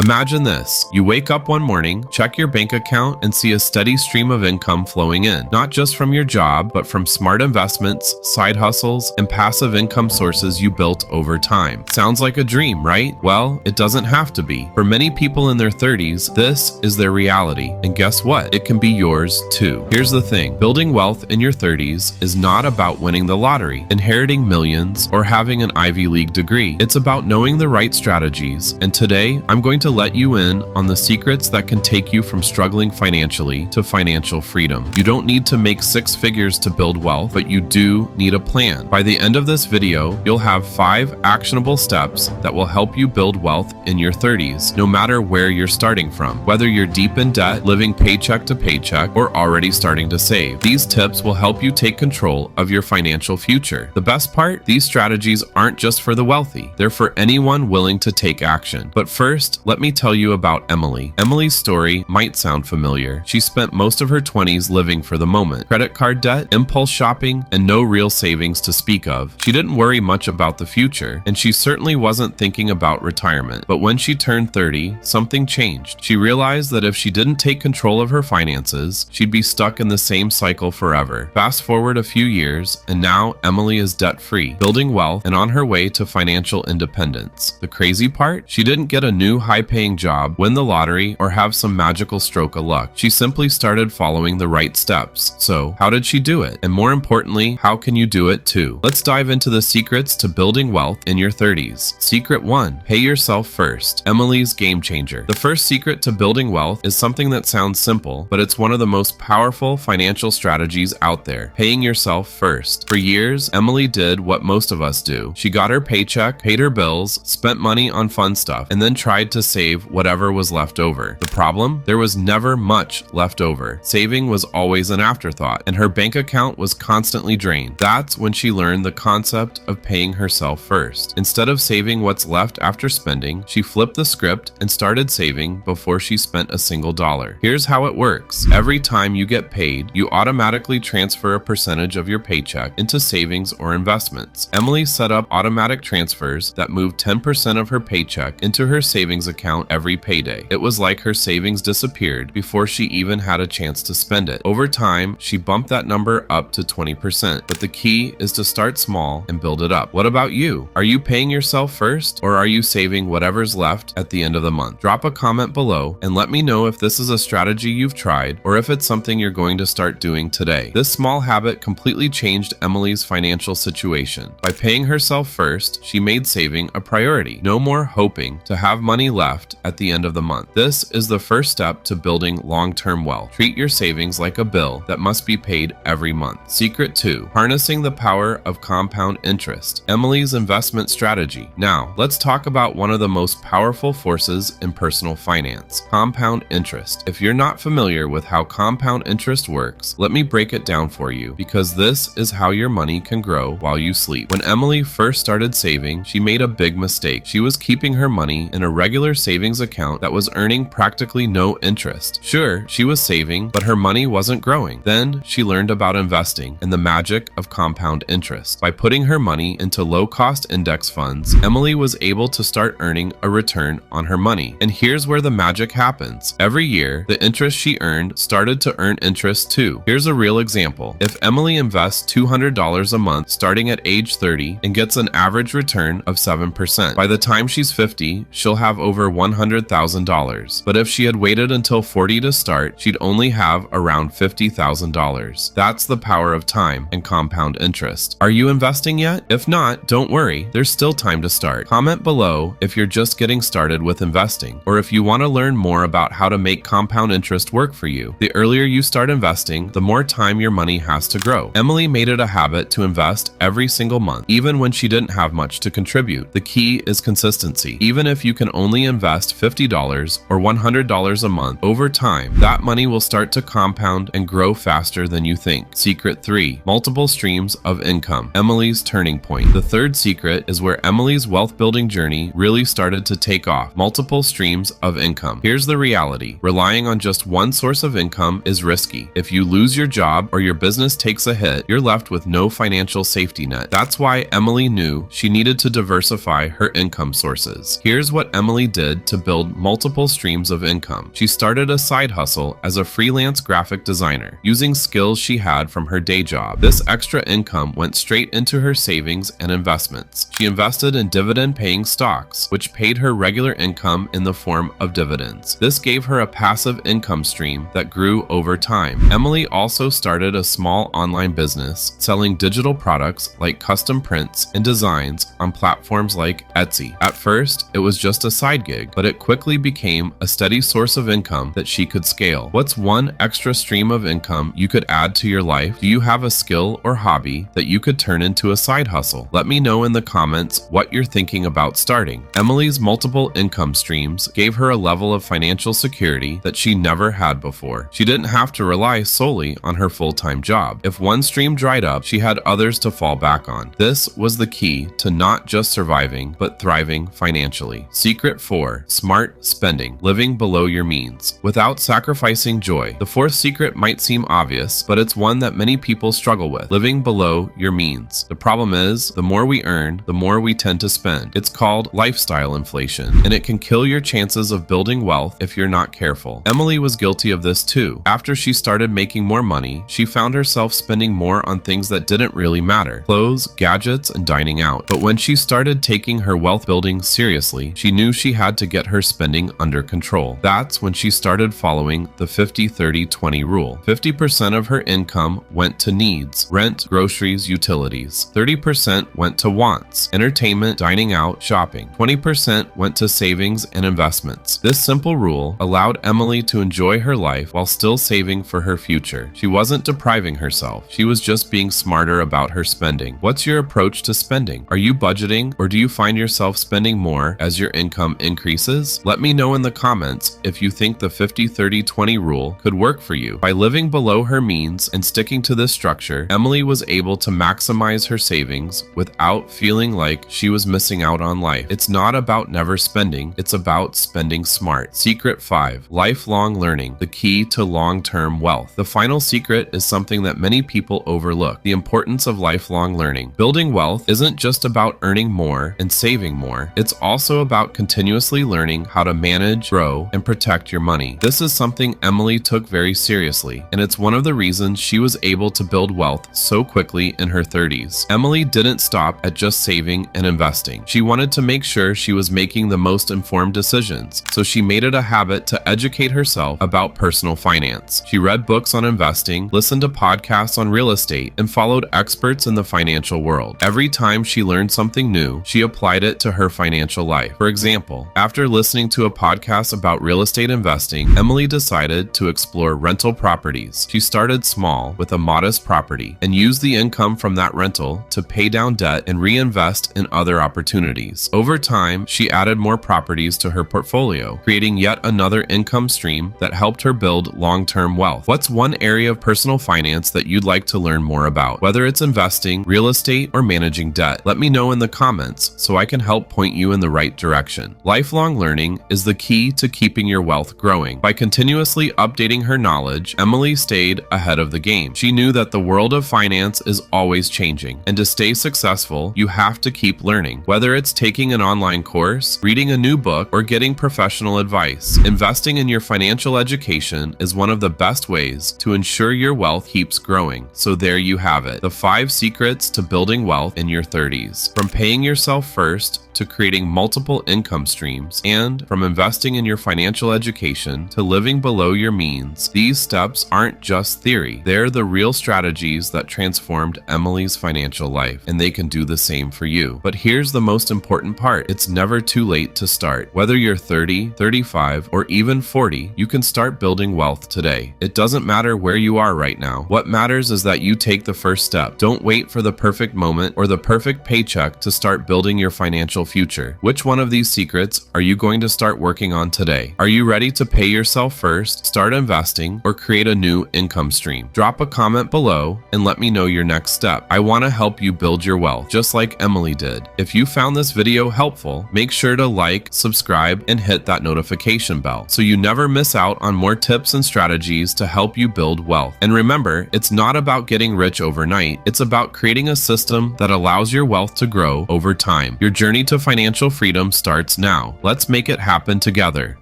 Imagine this. You wake up one morning, check your bank account, and see a steady stream of income flowing in, not just from your job, but from smart investments, side hustles, and passive income sources you built over time. Sounds like a dream, right? Well, it doesn't have to be. For many people in their 30s, this is their reality. And guess what? It can be yours too. Here's the thing. Building wealth in your 30s is not about winning the lottery, inheriting millions, or having an Ivy League degree. It's about knowing the right strategies. And today, I'm going to let you in on the secrets that can take you from struggling financially to financial freedom. You don't need to make six figures to build wealth, but you do need a plan. By the end of this video, you'll have 5 actionable steps that will help you build wealth in your 30s, no matter where you're starting from. Whether you're deep in debt, living paycheck to paycheck, or already starting to save, these tips will help you take control of your financial future. The best part? These strategies aren't just for the wealthy. They're for anyone willing to take action. But first, let me tell you about Emily. Emily's story might sound familiar. She spent most of her 20s living for the moment. Credit card debt, impulse shopping, and no real savings to speak of. She didn't worry much about the future, and she certainly wasn't thinking about retirement. But when she turned 30, something changed. She realized that if she didn't take control of her finances, she'd be stuck in the same cycle forever. Fast forward a few years, and now Emily is debt-free, building wealth, and on her way to financial independence. The crazy part? She didn't get a new high-paying job, win the lottery, or have some magical stroke of luck. She simply started following the right steps. So, how did she do it? And more importantly, how can you do it too? Let's dive into the secrets to building wealth in your 30s. Secret 1. Pay yourself first. Emily's game changer. The first secret to building wealth is something that sounds simple, but it's one of the most powerful financial strategies out there. Paying yourself first. For years, Emily did what most of us do. She got her paycheck, paid her bills, spent money on fun stuff, and then tried to save whatever was left over. The problem? There was never much left over. Saving was always an afterthought, and her bank account was constantly drained. That's when she learned the concept of paying herself first. Instead of saving what's left after spending, she flipped the script and started saving before she spent a single dollar. Here's how it works. Every time you get paid, you automatically transfer a percentage of your paycheck into savings or investments. Emily set up automatic transfers that moved 10% of her paycheck into her savings account every payday. It was like her savings disappeared before she even had a chance to spend it. Over time, she bumped that number up to 20%. But the key is to start small and build it up. What about you? Are you paying yourself first, or are you saving whatever's left at the end of the month? Drop a comment below and let me know if this is a strategy you've tried or if it's something you're going to start doing today. This small habit completely changed Emily's financial situation. By paying herself first, she made saving a priority. No more hoping to have money left at the end of the month. This is the first step to building long-term wealth. Treat your savings like a bill that must be paid every month. Secret 2. Harnessing the power of compound interest. Emily's investment strategy. Now, let's talk about one of the most powerful forces in personal finance: compound interest. If you're not familiar with how compound interest works, let me break it down for you, because this is how your money can grow while you sleep. When Emily first started saving, she made a big mistake. She was keeping her money in a regular savings account that was earning practically no interest. Sure, she was saving, but her money wasn't growing. Then she learned about investing and the magic of compound interest. By putting her money into low-cost index funds, Emily was able to start earning a return on her money. And here's where the magic happens. Every year, the interest she earned started to earn interest too. Here's a real example. If Emily invests $200 a month starting at age 30 and gets an average return of 7%, by the time she's 50, she'll have over $100,000. But if she had waited until 40 to start, she'd only have around $50,000. That's the power of time and compound interest. Are you investing yet? If not, don't worry, there's still time to start. Comment below if you're just getting started with investing, or if you want to learn more about how to make compound interest work for you. The earlier you start investing, the more time your money has to grow. Emily made it a habit to invest every single month, even when she didn't have much to contribute. The key is consistency. Even if you can only invest $50 or $100 a month, over time, that money will start to compound and grow faster than you think. Secret 3. Multiple streams of income. Emily's turning point. The third secret is where Emily's wealth building journey really started to take off. Multiple streams of income. Here's the reality. Relying on just one source of income is risky. If you lose your job or your business takes a hit, you're left with no financial safety net. That's why Emily knew she needed to diversify her income sources. Here's what Emily did decided to build multiple streams of income. She started a side hustle as a freelance graphic designer, using skills she had from her day job. This extra income went straight into her savings and investments. She invested in dividend-paying stocks, which paid her regular income in the form of dividends. This gave her a passive income stream that grew over time. Emily also started a small online business, selling digital products like custom prints and designs on platforms like Etsy. At first, it was just a side gig, but it quickly became a steady source of income that she could scale. What's one extra stream of income you could add to your life? Do you have a skill or hobby that you could turn into a side hustle? Let me know in the comments what you're thinking about starting. Emily's multiple income streams gave her a level of financial security that she never had before. She didn't have to rely solely on her full-time job. If one stream dried up, she had others to fall back on. This was the key to not just surviving, but thriving financially. Secret 4. Smart spending. Living below your means without sacrificing joy. The fourth secret might seem obvious, but it's one that many people struggle with. Living below your means. The problem is, the more we earn, the more we tend to spend. It's called lifestyle inflation, and it can kill your chances of building wealth if you're not careful. Emily was guilty of this too. After she started making more money, she found herself spending more on things that didn't really matter: clothes, gadgets, and dining out. But when she started taking her wealth building seriously, she knew she had to get her spending under control. That's when she started following the 50-30-20 rule. 50% of her income went to needs: rent, groceries, utilities. 30% went to wants: entertainment, dining out, shopping. 20% went to savings and investments. This simple rule allowed Emily to enjoy her life while still saving for her future. She wasn't depriving herself. She was just being smarter about her spending. What's your approach to spending? Are you budgeting, or do you find yourself spending more as your income increases? Let me know in the comments if you think the 50-30-20 rule could work for you. By living below her means and sticking to this structure, Emily was able to maximize her savings without feeling like she was missing out on life. It's not about never spending, it's about spending smart. Secret 5. Lifelong learning. The key to long-term wealth. The final secret is something that many people overlook: the importance of lifelong learning. Building wealth isn't just about earning more and saving more. It's also about continuously learning how to manage, grow, and protect your money. This is something Emily took very seriously, and it's one of the reasons she was able to build wealth so quickly in her 30s. Emily didn't stop at just saving and investing. She wanted to make sure she was making the most informed decisions, so she made it a habit to educate herself about personal finance. She read books on investing, listened to podcasts on real estate, and followed experts in the financial world. Every time she learned something new, she applied it to her financial life. For example, after listening to a podcast about real estate investing, Emily decided to explore rental properties. She started small with a modest property and used the income from that rental to pay down debt and reinvest in other opportunities. Over time, she added more properties to her portfolio, creating yet another income stream that helped her build long-term wealth. What's one area of personal finance that you'd like to learn more about? Whether it's investing, real estate, or managing debt, let me know in the comments so I can help point you in the right direction. Lifelong learning is the key to keeping your wealth growing. By continuously updating her knowledge, Emily stayed ahead of the game. She knew that the world of finance is always changing, and to stay successful, you have to keep learning. Whether it's taking an online course, reading a new book, or getting professional advice, investing in your financial education is one of the best ways to ensure your wealth keeps growing. So there you have it, the 5 secrets to building wealth in your 30s. From paying yourself first to creating multiple income streams, and from investing in your financial education to living below your means, these steps aren't just theory. They're the real strategies that transformed Emily's financial life, and they can do the same for you. But here's the most important part: it's never too late to start. Whether you're 30, 35, or even 40, you can start building wealth today. It doesn't matter where you are right now. What matters is that you take the first step. Don't wait for the perfect moment or the perfect paycheck to start building your financial future. Which one of these secrets are you going to start working on today? Are you ready to pay yourself first, start investing, or create a new income stream? Drop a comment below and let me know your next step. I want to help you build your wealth, just like Emily did. If you found this video helpful, make sure to like, subscribe, and hit that notification bell so you never miss out on more tips and strategies to help you build wealth. And remember, it's not about getting rich overnight. It's about creating a system that allows your wealth to grow over time. Your journey to to financial freedom starts now. Let's make it happen together.